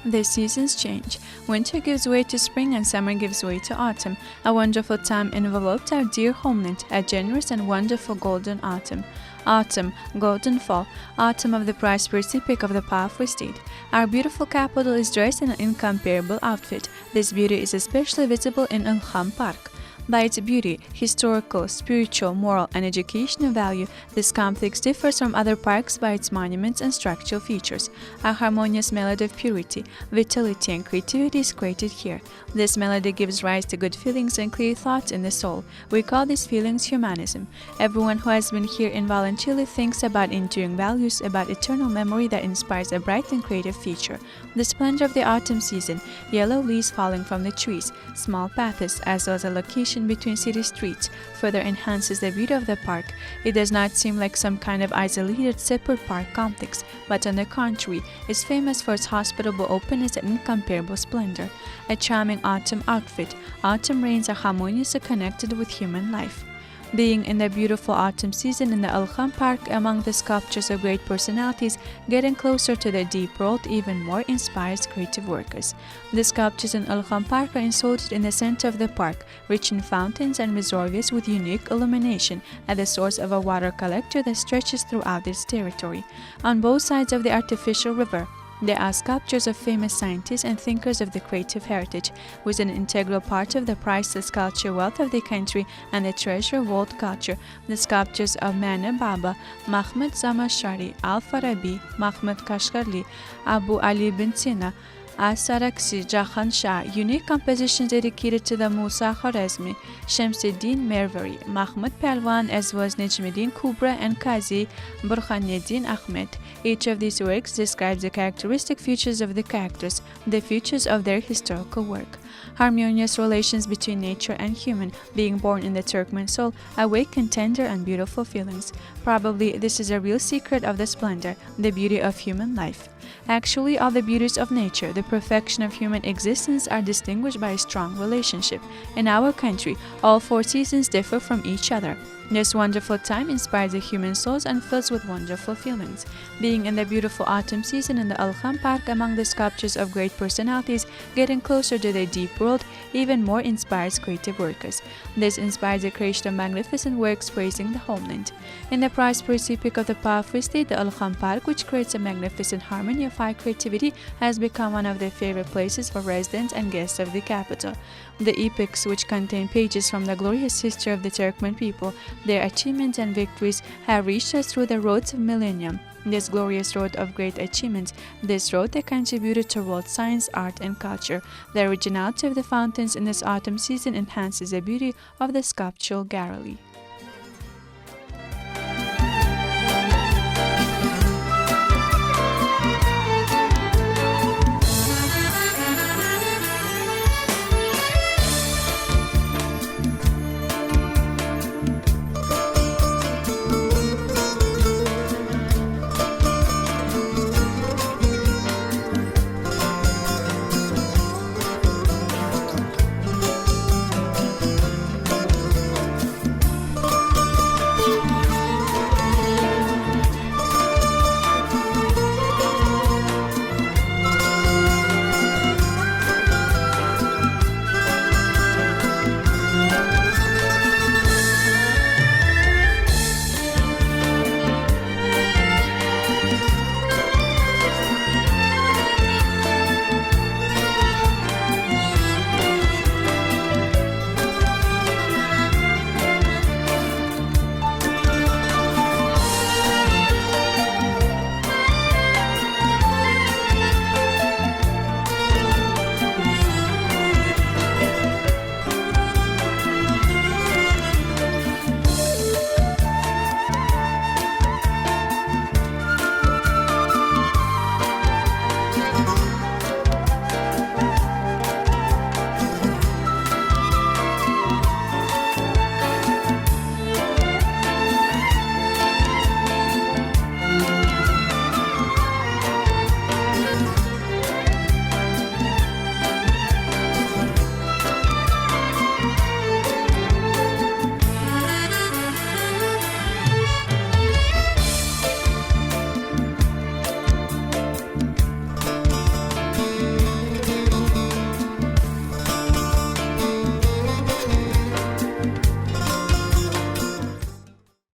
The seasons change. Winter gives way to spring and summer gives way to autumn. A wonderful time enveloped our dear homeland, a generous and wonderful golden autumn. Autumn, golden fall, autumn of the prosperous epoch of the powerful state. Our beautiful capital is dressed in an incomparable outfit. This beauty is especially visible in Ylham Park. By its beauty, historical, spiritual, moral, and educational value, this complex differs from other parks by its monuments and structural features. A harmonious melody of purity, vitality, and creativity is created here. This melody gives rise to good feelings and clear thoughts in the soul. We call these feelings humanism. Everyone who has been here involuntarily thinks about enduring values, about eternal memory that inspires a bright and creative future. The splendor of the autumn season, yellow leaves falling from the trees, small paths, as well as a location between city streets further enhances the beauty of the park. It does not seem like some kind of isolated separate park complex, but on the contrary, is famous for its hospitable openness and incomparable splendor. A charming autumn outfit, autumn rains are harmoniously connected with human life. Being in the beautiful autumn season in the Ylham Park among the sculptures of great personalities, getting closer to the deep world even more inspires creative workers. The sculptures in Ylham Park are installed in the center of the park, rich in fountains and reservoirs with unique illumination, at the source of a water collector that stretches throughout its territory. On both sides of the artificial river, there are sculptures of famous scientists and thinkers of the creative heritage, who is an integral part of the priceless cultural wealth of the country and the treasure of world culture. The sculptures of Mane Baba, Mahmud Zamashari, Al-Farabi, Mahmud Kashgarli, Abu Ali bin Sina, As-Saraksi, Jahan Shah, unique compositions dedicated to the Musa Khwarezmi, Shamsuddin Mervari, Mahmud Palwan, as well as Nejmuddin Kubra and Qazi Burhanuddin Ahmed. Each of these works describes the characteristic features of the characters, the features of their historical work. Harmonious relations between nature and human, being born in the Turkmen soul, awaken tender and beautiful feelings. Probably this is a real secret of the splendor, the beauty of human life. Actually, all the beauties of nature, the perfection of human existence, are distinguished by a strong relationship. In our country, all four seasons differ from each other. This wonderful time inspires the human souls and fills with wonderful feelings. Being in the beautiful autumn season in the Ylham Park among the sculptures of great personalities, getting closer to the deep world, even more inspires creative workers. This inspires the creation of magnificent works praising the homeland. In the prosperous epoch of the powerful state, the Ylham Park, which creates a magnificent harmony of high creativity, has become one of the favorite places for residents and guests of the capital. The epochs, which contain pages from the glorious history of the Turkmen people, their achievements and victories, have reached us through the roads of millennium. This glorious road of great achievements, this road that contributed to world science, art, and culture. The originality of the fountains in this autumn season enhances the beauty of the sculptural gallery.